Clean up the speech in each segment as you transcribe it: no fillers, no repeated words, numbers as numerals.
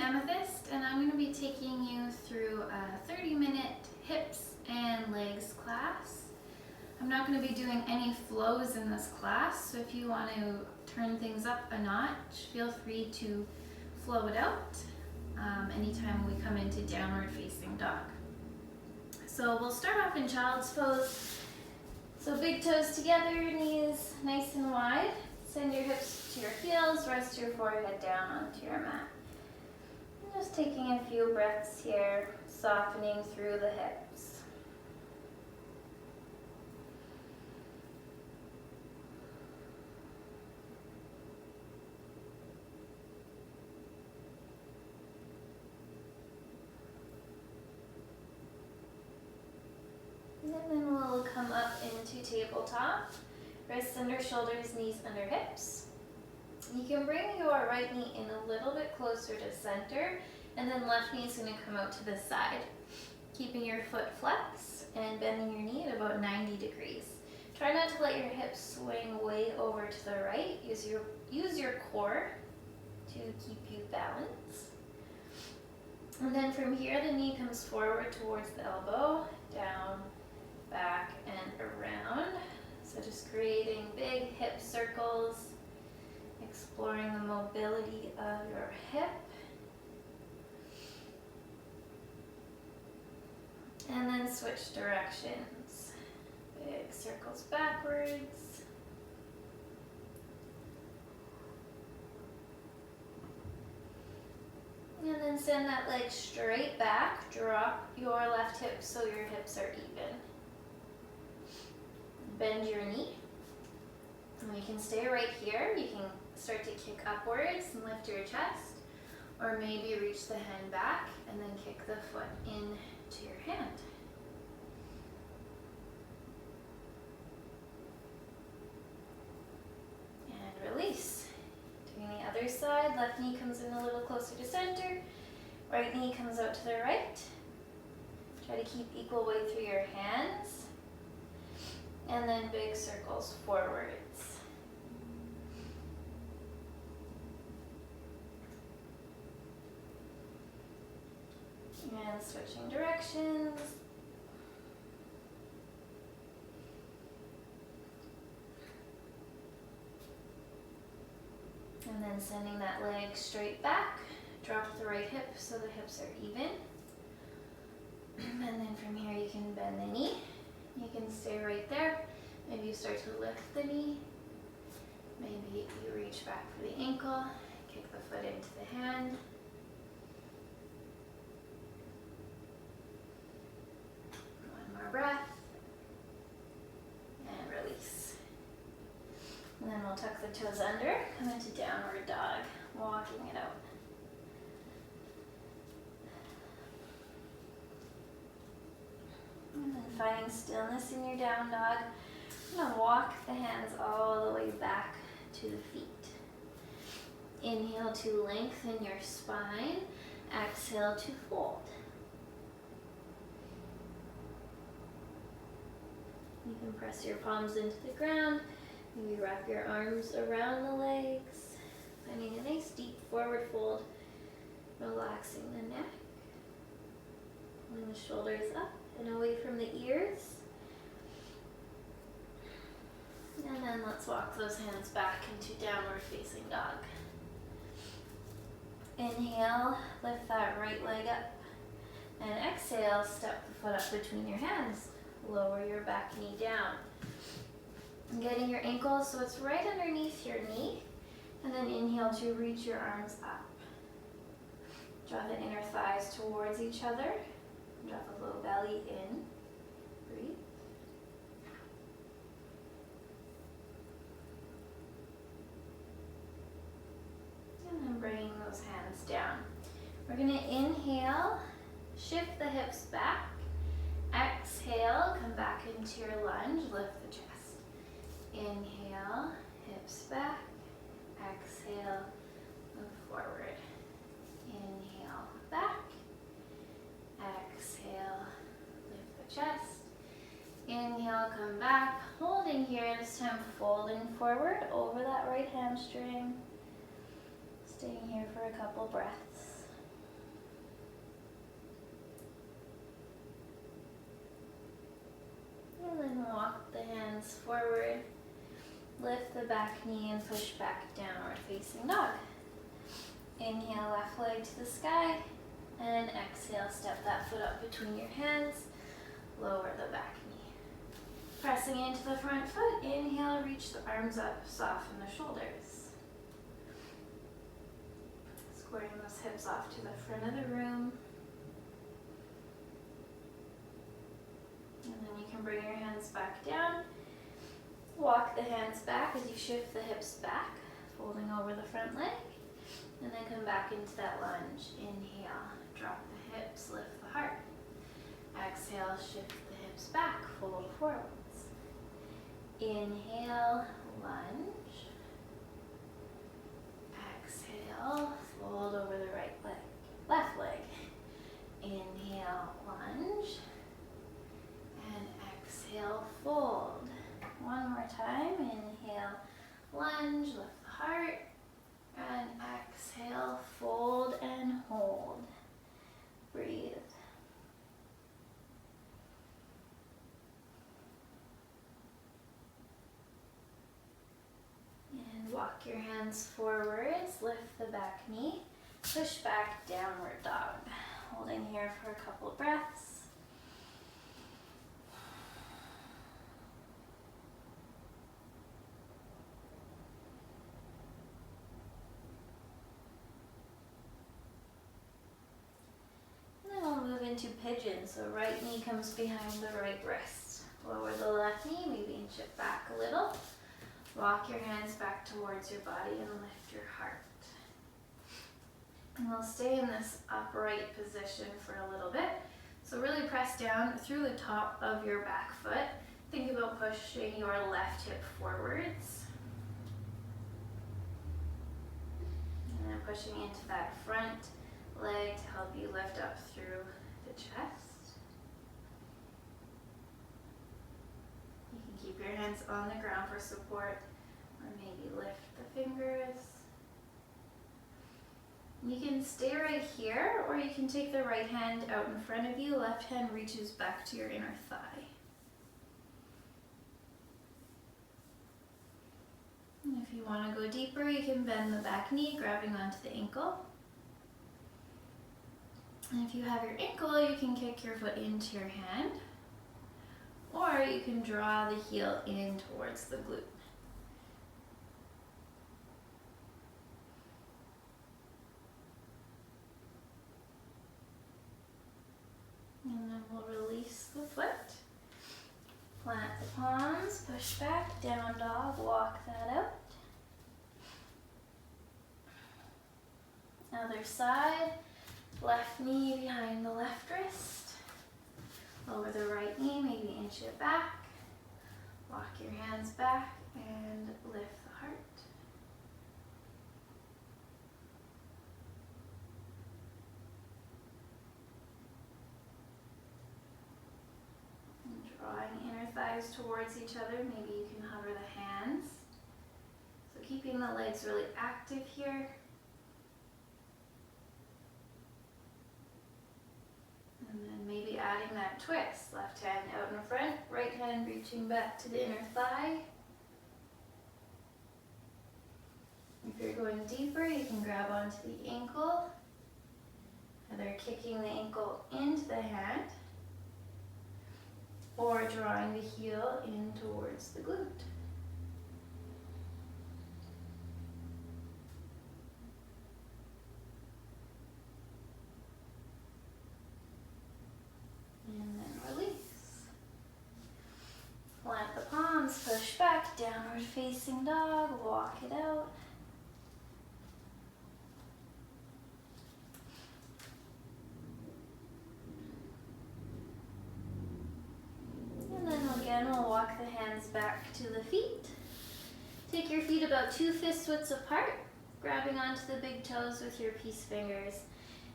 Amethyst, and I'm going to be taking you through a 30-minute hips and legs class. I'm not going to be doing any flows in this class, so if you want to turn things up a notch, feel free to flow it out anytime we come into downward facing dog. So we'll start off in child's pose. So big toes together, knees nice and wide. Send your hips to your heels, rest your forehead down onto your mat. And just taking a few breaths here, softening through the hips. And then we'll come up into tabletop. Wrists under shoulders, knees under hips. You can bring your right knee in a little bit closer to center, and then left knee is going to come out to the side. Keeping your foot flexed and bending your knee at about 90 degrees. Try not to let your hips swing way over to the right. Use your core to keep you balanced. And then from here, the knee comes forward towards the elbow, down, back, and around. So just creating big hip circles, exploring the mobility of your hip. And then switch directions. Big circles backwards. And then send that leg straight back. Drop your left hip so your hips are even. Bend your knee. And you can stay right here. You can start to kick upwards and lift your chest. Or maybe reach the hand back and then kick the foot into your hand. And release. Doing the other side, left knee comes in a little closer to center. Right knee comes out to the right. Try to keep equal weight through your hands. And then big circles forwards. And switching directions. And then sending that leg straight back. Drop the right hip so the hips are even. And then from here you can bend the knee. You can stay right there. Maybe you start to lift the knee. Maybe you reach back for the ankle, kick the foot into the hand. One more breath. And release. And then we'll tuck the toes under, come into downward dog, walking it out. And then finding stillness in your down dog. I'm going to walk the hands all the way back to the feet. Inhale to lengthen your spine. Exhale to fold. You can press your palms into the ground. Maybe wrap your arms around the legs. Finding a nice deep forward fold. Relaxing the neck. Pulling the shoulders up and away from the ears. And then let's walk those hands back into downward facing dog. Inhale, lift that right leg up. And exhale, step the foot up between your hands. Lower your back knee down. And getting your ankle so it's right underneath your knee. And then inhale to reach your arms up. Draw the inner thighs towards each other. Drop the low belly in. Breathe. And then bringing those hands down. We're going to inhale, shift the hips back. Exhale, come back into your lunge, lift the chest. Inhale, hips back. Exhale, move forward. Inhale, back. Exhale, lift the chest. Inhale, come back, holding here, this time folding forward over that right hamstring. Staying here for a couple breaths. And then walk the hands forward. Lift the back knee and push back, downward facing dog. Inhale, left leg to the sky. And exhale, step that foot up between your hands. Lower the back knee. Pressing into the front foot. Inhale, reach the arms up, soften the shoulders. Squaring those hips off to the front of the room. And then you can bring your hands back down. Walk the hands back as you shift the hips back, folding over the front leg. And then come back into that lunge. Inhale, drop the hips, lift the heart. Exhale, shift the hips back, fold forwards. Inhale, lunge. Exhale, fold over the right leg, left leg. Inhale, lunge. And exhale, fold. One more time. Inhale, lunge, lift the heart. And exhale, fold and hold. Breathe. And walk your hands forwards, lift the back knee, push back, downward dog. Holding here for a couple breaths. Into pigeon, so right knee comes behind the right wrist. Lower the left knee, maybe inch it back a little. Walk your hands back towards your body and lift your heart. And we'll stay in this upright position for a little bit. So really press down through the top of your back foot. Think about pushing your left hip forwards. And then pushing into that front leg to help you lift up through the chest. You can keep your hands on the ground for support, or maybe lift the fingers. You can stay right here, or you can take the right hand out in front of you. Left hand reaches back to your inner thigh. And if you want to go deeper, you can bend the back knee, grabbing onto the ankle. And if you have your ankle, you can kick your foot into your hand, or you can draw the heel in towards the glute. And then we'll release the foot. Plant the palms, push back, down dog, walk that out. Other side. Left knee behind the left wrist. Over the right knee, maybe inch it back. Walk your hands back and lift the heart. And drawing inner thighs towards each other, maybe you can hover the hands. So keeping the legs really active here. And then maybe adding that twist. Left hand out in front, right hand reaching back to the inner thigh. If you're going deeper, you can grab onto the ankle, either kicking the ankle into the hand or drawing the heel in towards the glute. And then release. Plant the palms, push back, downward facing dog, walk it out. And then again, we'll walk the hands back to the feet. Take your feet about 2 fist widths apart, grabbing onto the big toes with your peace fingers.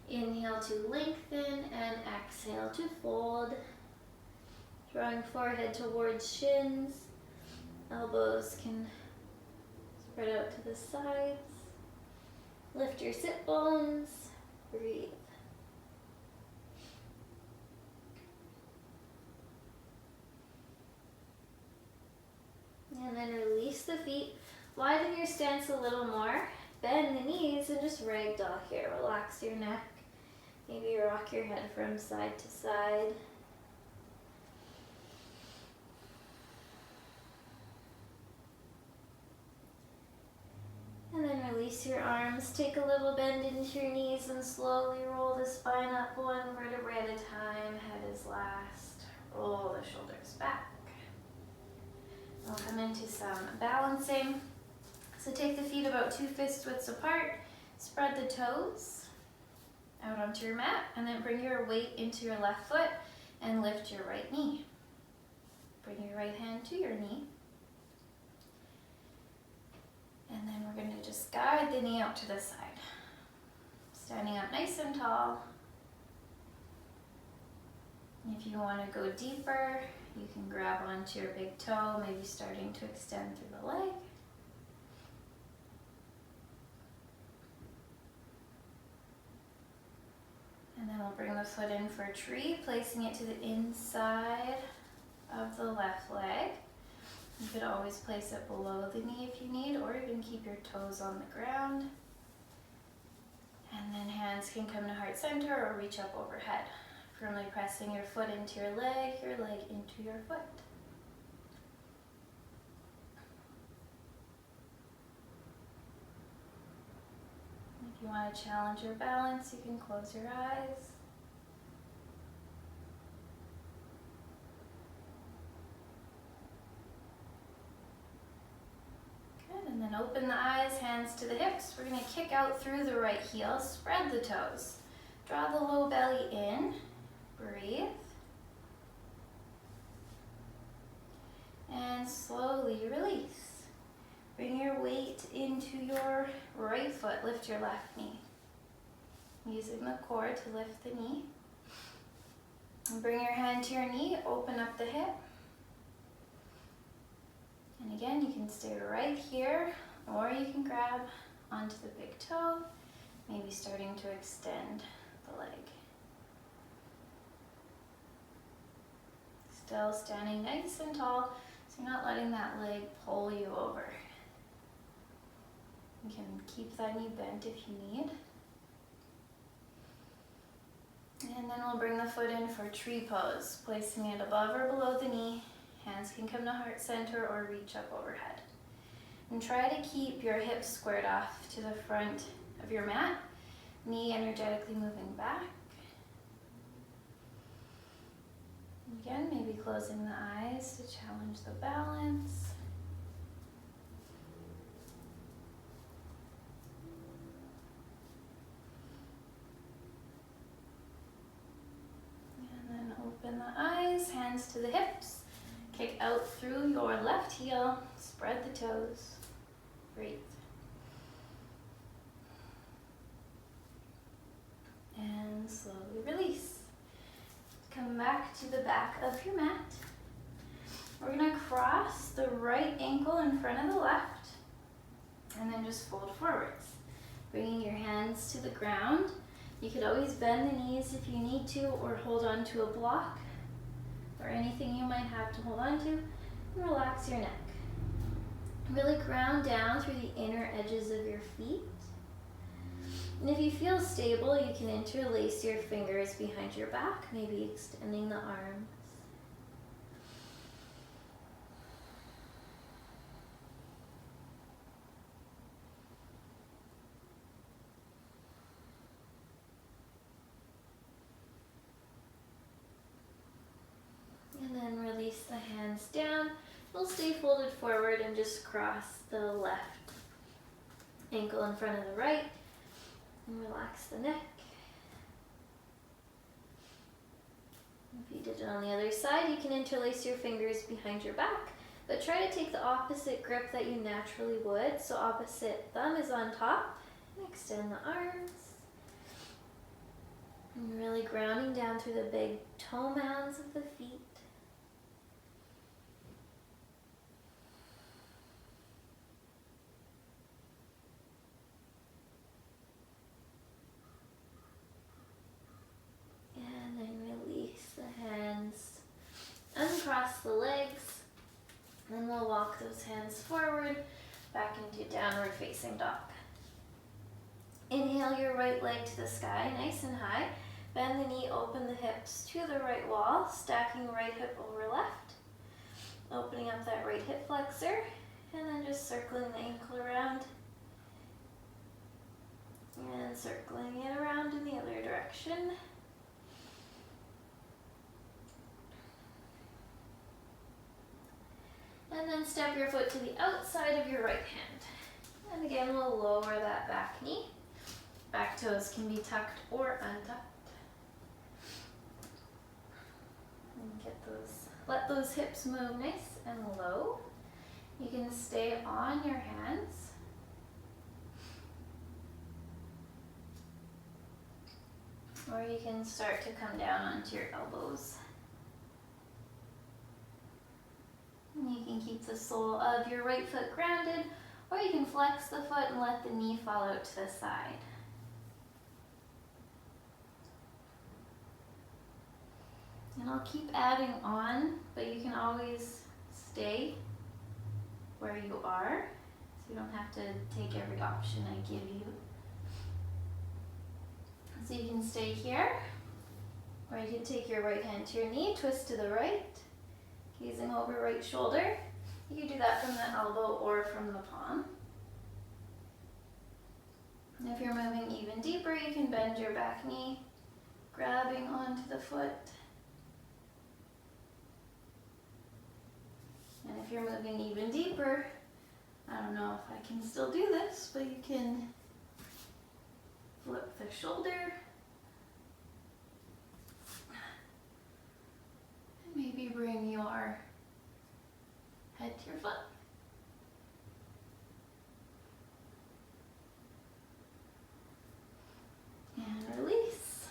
Inhale to lengthen and exhale to fold. Drawing forehead towards shins. Elbows can spread out to the sides. Lift your sit bones. Breathe. the feet. Widen your stance a little more. Bend the knees and just ragdoll here. Relax your neck. Maybe rock your head from side to side. And then release your arms. Take a little bend into your knees and slowly roll the spine up one vertebrae at a time. Head is last. Roll the shoulders back. We'll come into some balancing. So take the feet about 2 fist widths apart. Spread the toes out onto your mat, and then bring your weight into your left foot and lift your right knee. Bring your right hand to your knee. And then we're going to just guide the knee out to the side. Standing up nice and tall. If you want to go deeper, you can grab onto your big toe, maybe starting to extend through the leg. And then we'll bring the foot in for a tree, placing it to the inside of the left leg. You could always place it below the knee if you need, or even keep your toes on the ground. And then hands can come to heart center or reach up overhead. Firmly pressing your foot into your leg into your foot. If you want to challenge your balance, you can close your eyes. Good, and then open the eyes, hands to the hips. We're going to kick out through the right heel, spread the toes. Draw the low belly in, breathe. And slowly release. Bring your weight into your right foot, lift your left knee. Using the core to lift the knee. And bring your hand to your knee, open up the hip. And again, you can stay right here, or you can grab onto the big toe, maybe starting to extend the leg. Still standing nice and tall, so you're not letting that leg pull you over. You can keep that knee bent if you need. And then we'll bring the foot in for tree pose, placing it above or below the knee. Hands can come to heart center or reach up overhead. And try to keep your hips squared off to the front of your mat, knee energetically moving back. Again, maybe closing the eyes to challenge the balance. And then open the eyes, hands to the hips. Kick out through your left heel, spread the toes, breathe. And slowly release. Come back to the back of your mat. We're going to cross the right ankle in front of the left, and then just fold forwards. Bringing your hands to the ground. You could always bend the knees if you need to, or hold on to a block, or anything you might have to hold on to, and relax your neck. Really ground down through the inner edges of your feet. And if you feel stable, you can interlace your fingers behind your back, maybe extending the arms. And then release the hands down. We'll stay folded forward and just cross the left ankle in front of the right. And relax the neck. If you did it on the other side, you can interlace your fingers behind your back, but try to take the opposite grip that you naturally would. So opposite thumb is on top, and extend the arms. And really grounding down through the big toe mounds of the feet. Uncross the legs, and we'll walk those hands forward, back into downward facing dog. Inhale your right leg to the sky, nice and high. Bend the knee, open the hips to the right wall, stacking right hip over left. Opening up that right hip flexor, and then just circling the ankle around. And circling it around in the other direction. And then step your foot to the outside of your right hand. And again, we'll lower that back knee. Back toes can be tucked or untucked. And let those hips move nice and low. You can stay on your hands. Or you can start to come down onto your elbows. And you can keep the sole of your right foot grounded, or you can flex the foot and let the knee fall out to the side. And I'll keep adding on, but you can always stay where you are, so you don't have to take every option I give you. So you can stay here, or you can take your right hand to your knee, twist to the right, gazing over right shoulder. You can do that from the elbow or from the palm. And if you're moving even deeper, you can bend your back knee, grabbing onto the foot. And if you're moving even deeper, I don't know if I can still do this, but you can flip the shoulder. And maybe bring your head to your foot. And release.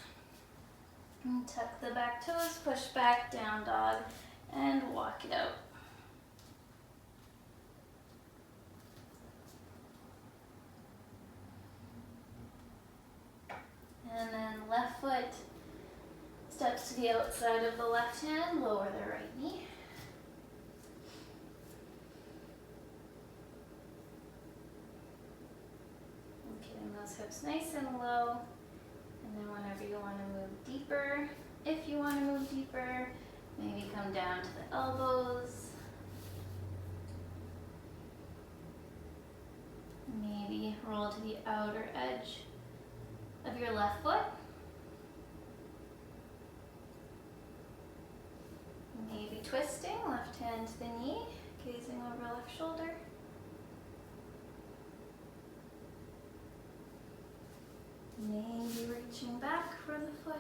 And tuck the back toes, push back, down dog, and walk it out. And then left foot steps to the outside of the left hand, lower the right knee. And keeping those hips nice and low. And then whenever you want to move deeper, if you want to move deeper, maybe come down to the elbows. Maybe roll to the outer edge of your left foot. Maybe twisting, left hand to the knee, gazing over left shoulder. Maybe reaching back for the foot.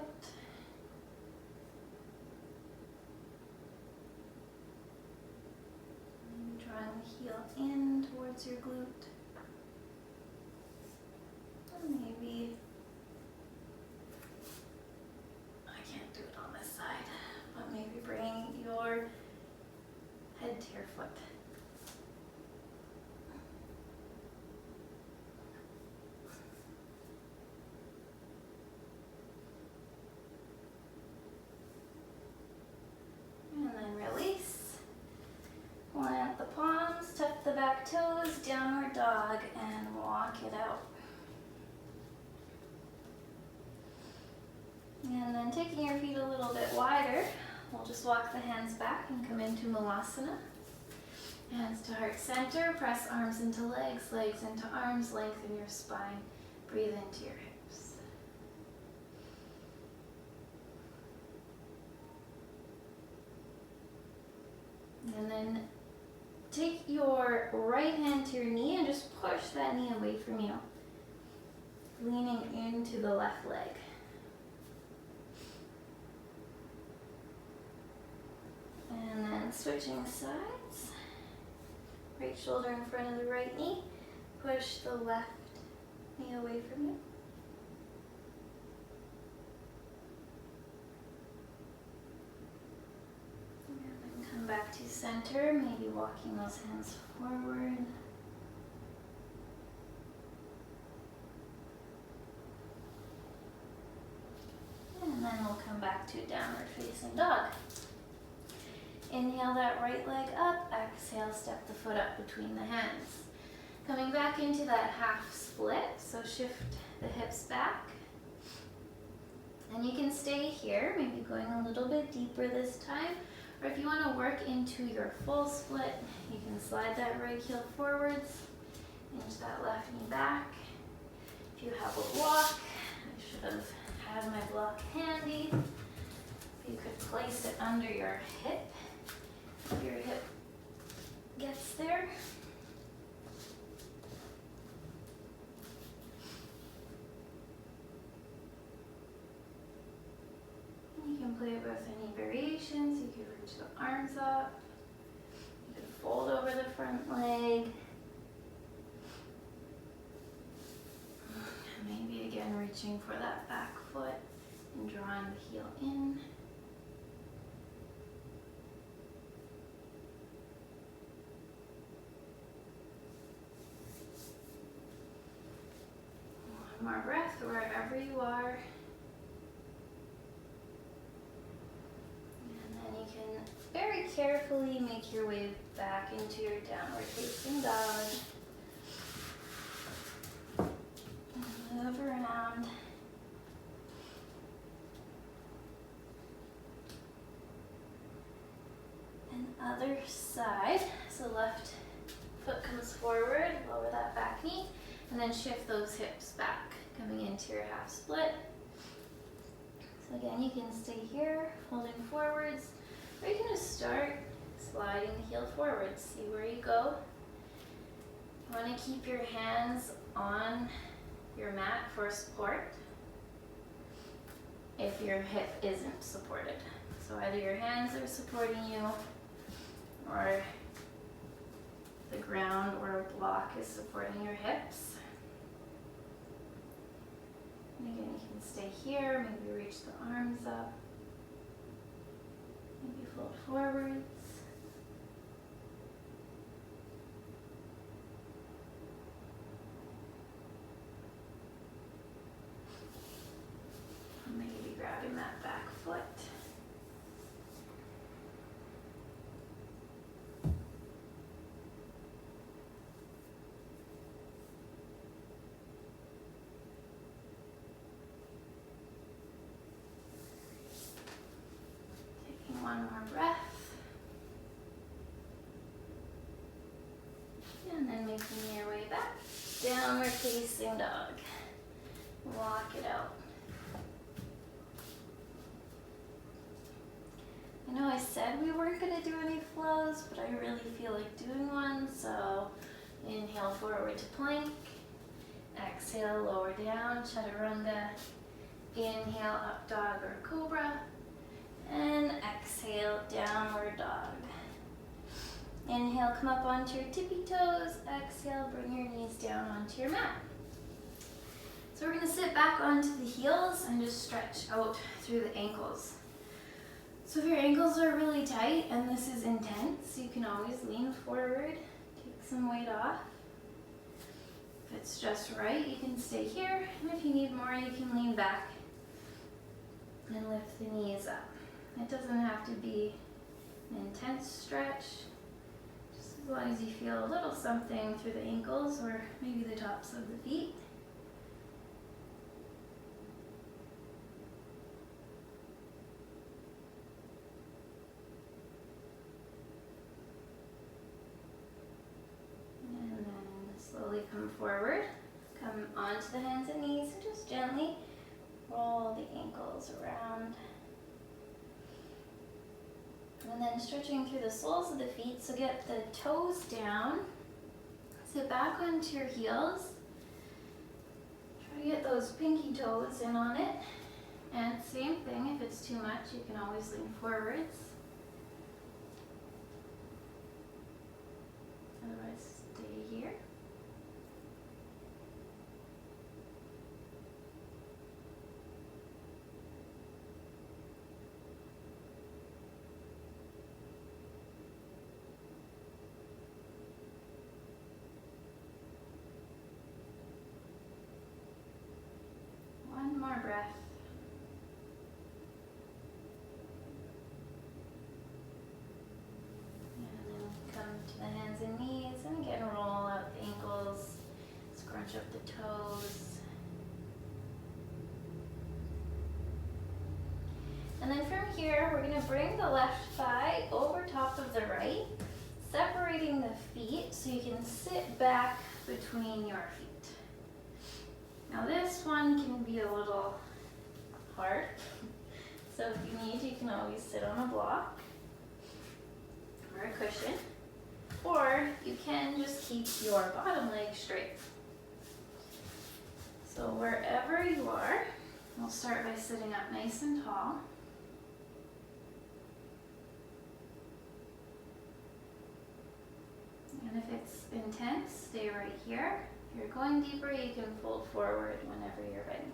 And drawing the heel in towards your glute. And maybe do it on this side, but maybe bring your head to your foot. And then release. Plant the palms, tuck the back toes, downward dog, and walk it out. And then taking your feet a little bit wider, we'll just walk the hands back and come into Malasana. Hands to heart center, press arms into legs, legs into arms, lengthen your spine, breathe into your hips. And then take your right hand to your knee and just push that knee away from you, leaning into the left leg. And then switching sides, right shoulder in front of the right knee, push the left knee away from you. And then come back to center, maybe walking those hands forward. And then we'll come back to downward facing dog. Inhale that right leg up, exhale, step the foot up between the hands. Coming back into that half split, so shift the hips back. And you can stay here, maybe going a little bit deeper this time. Or if you want to work into your full split, you can slide that right heel forwards, inch that left knee back. If you have a block, I should have had my block handy. You could place it under your hip, if your hip gets there. You can play with any variations. You can reach the arms up. You can fold over the front leg. Maybe again reaching for that back foot and drawing the heel in. One more breath wherever you are. And then you can very carefully make your way back into your downward facing dog. Move around. And other side. So left foot comes forward, lower that back knee, and then shift those hips back, coming into your half split. So again, you can stay here, holding forwards, or you can just start sliding the heel forwards. See where you go. You want to keep your hands on your mat for support if your hip isn't supported. So either your hands are supporting you, or the ground or a block is supporting your hips. And again, you can stay here, maybe reach the arms up, maybe fold forwards. Maybe grabbing that back foot. Taking one more breath. And then making your way back. Downward facing dog. Walk it out. I know I said we weren't going to do any flows, but I really feel like doing one. So inhale forward to plank. Exhale, lower down, chaturanga. Inhale, up dog or cobra. And exhale, downward dog. Inhale, come up onto your tippy toes. Exhale, bring your knees down onto your mat. So we're going to sit back onto the heels and just stretch out through the ankles. So if your ankles are really tight and this is intense, you can always lean forward, take some weight off. If it's just right, you can stay here. And if you need more, you can lean back and lift the knees up. It doesn't have to be an intense stretch, just as long as you feel a little something through the ankles or maybe the tops of the feet. And then slowly come forward, come onto the hands and knees, and just gently roll the ankles around. And then stretching through the soles of the feet, so get the toes down. Sit back onto your heels. Try to get those pinky toes in on it. And same thing, if it's too much, you can always lean forwards. Otherwise, stay here. One more breath. and knees, and again roll out the ankles, scrunch up the toes. And then from here, we're going to bring the left thigh over top of the right, separating the feet so you can sit back between your feet. Now this one can be a little hard, so if you need, you can always sit on a block or a cushion, or you can just keep your bottom leg straight. So wherever you are, we'll start by sitting up nice and tall. And if it's intense, stay right here. If you're going deeper, you can fold forward whenever you're ready.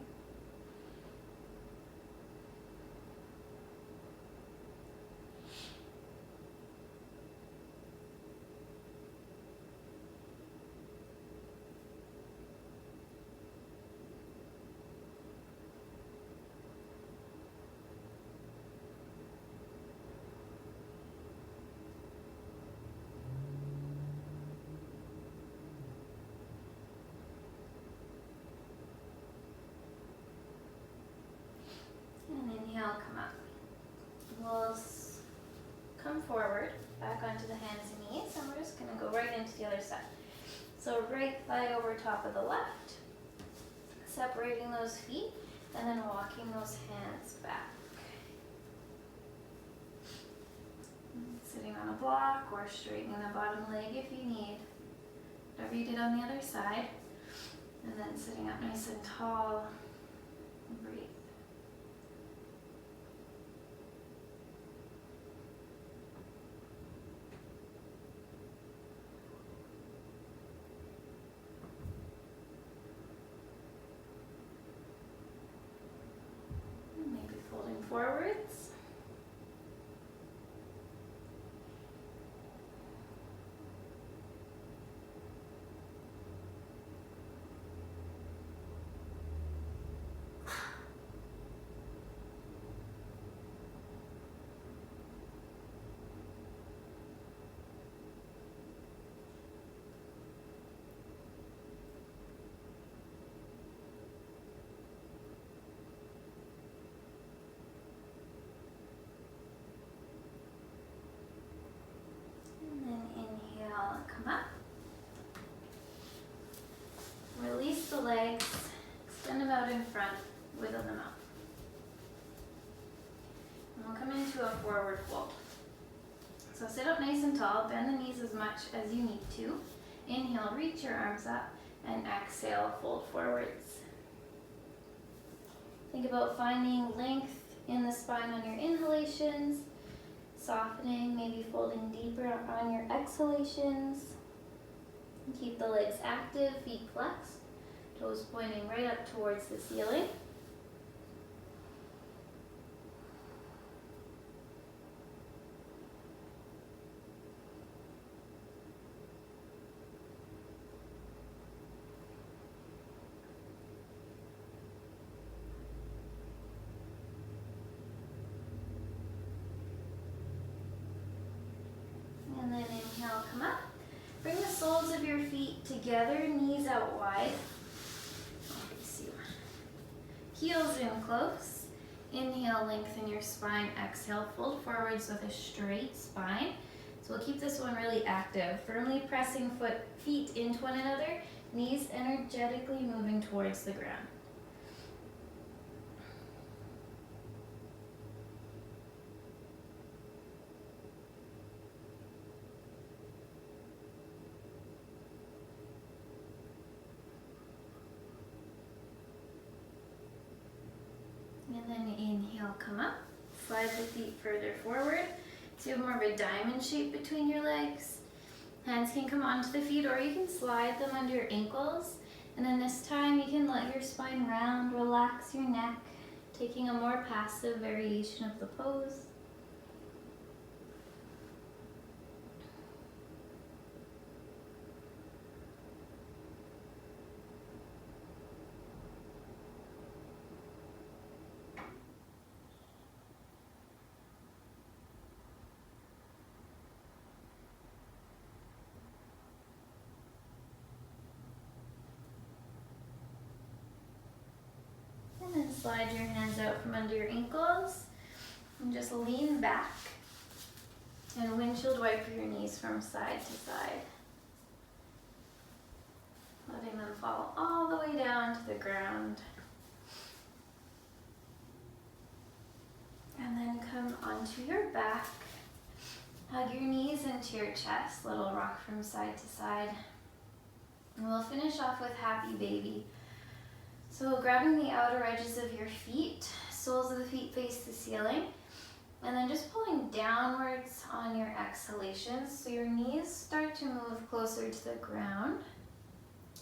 And inhale, come up. We'll come forward, back onto the hands and knees, and we're just going to go right into the other side. So right thigh over top of the left, separating those feet, and then walking those hands back. Sitting on a block or straightening the bottom leg if you need. Whatever you did on the other side. And then sitting up nice and tall, and breathe. Maybe folding forwards. Come up. Release the legs, extend them out in front, wiggle them out. And we'll come into a forward fold. So sit up nice and tall, bend the knees as much as you need to. Inhale, reach your arms up, and exhale, fold forwards. Think about finding length in the spine on your inhalations, softening, maybe folding deeper on your exhalations. Keep the legs active, feet flexed, toes pointing right up towards the ceiling. And then inhale, come up. Bring the soles of your feet together, knees out wide. Heels in close. Inhale, lengthen your spine. Exhale, fold forwards with a straight spine. So we'll keep this one really active. Firmly pressing feet into one another, knees energetically moving towards the ground. And then inhale, come up. Slide the feet further forward. So you have more of a diamond shape between your legs. Hands can come onto the feet, or you can slide them under your ankles. And then this time you can let your spine round, relax your neck, taking a more passive variation of the pose. and slide your hands out from under your ankles and just lean back and windshield wiper your knees from side to side. Letting them fall all the way down to the ground. And then come onto your back. Hug your knees into your chest, little rock from side to side. And we'll finish off with happy baby. So grabbing the outer edges of your feet, soles of the feet face the ceiling, and then just pulling downwards on your exhalations so your knees start to move closer to the ground.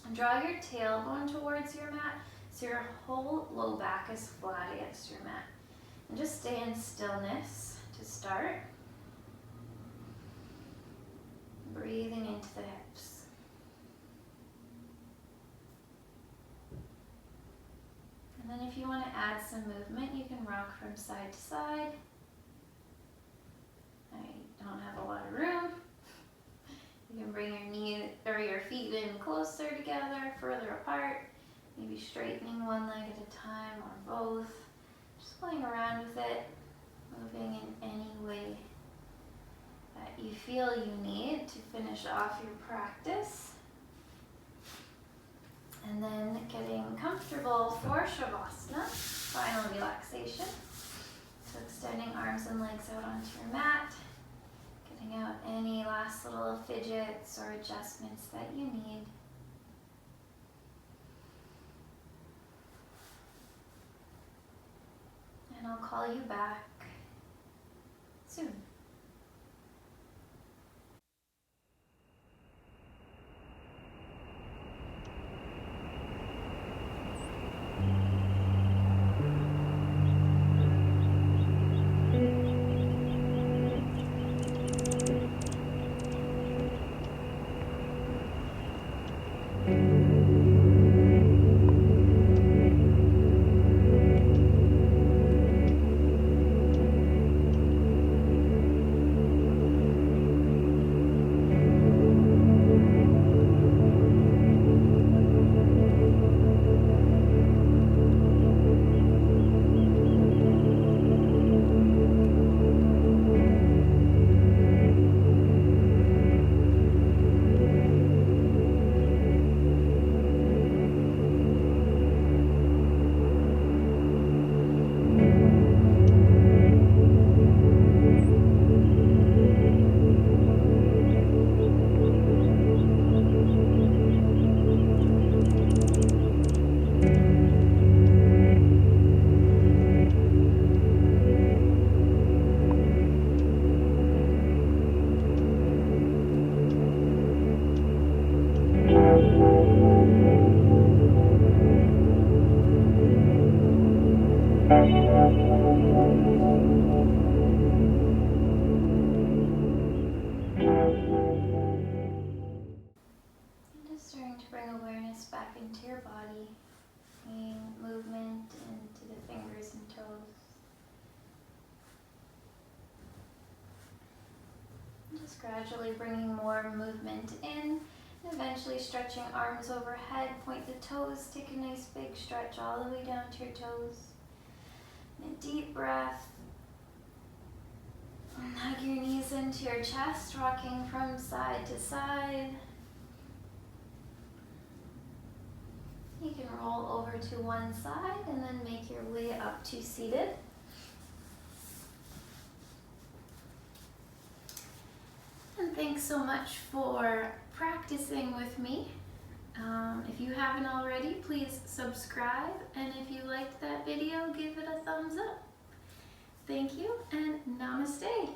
And draw your tailbone towards your mat so your whole low back is flat against your mat. And just stay in stillness to start. Breathing into the hips. And then if you want to add some movement, you can rock from side to side. I don't have a lot of room. You can bring your knee or your feet in closer together, further apart. Maybe straightening one leg at a time or both. Just playing around with it, moving in any way that you feel you need to finish off your practice. And then getting comfortable for Shavasana, final relaxation. So extending arms and legs out onto your mat. Getting out any last little fidgets or adjustments that you need. And I'll call you back soon. Just starting to bring awareness back into your body, bringing movement into the fingers and toes. Just gradually bringing more movement in, and eventually stretching arms overhead, point the toes, take a nice big stretch all the way down to your toes. And a deep breath. And hug your knees into your chest, rocking from side to side. You can roll over to one side and then make your way up to seated. And thanks so much for practicing with me. If you haven't already, please subscribe. And if you liked that video, give it a thumbs up. Thank you and namaste.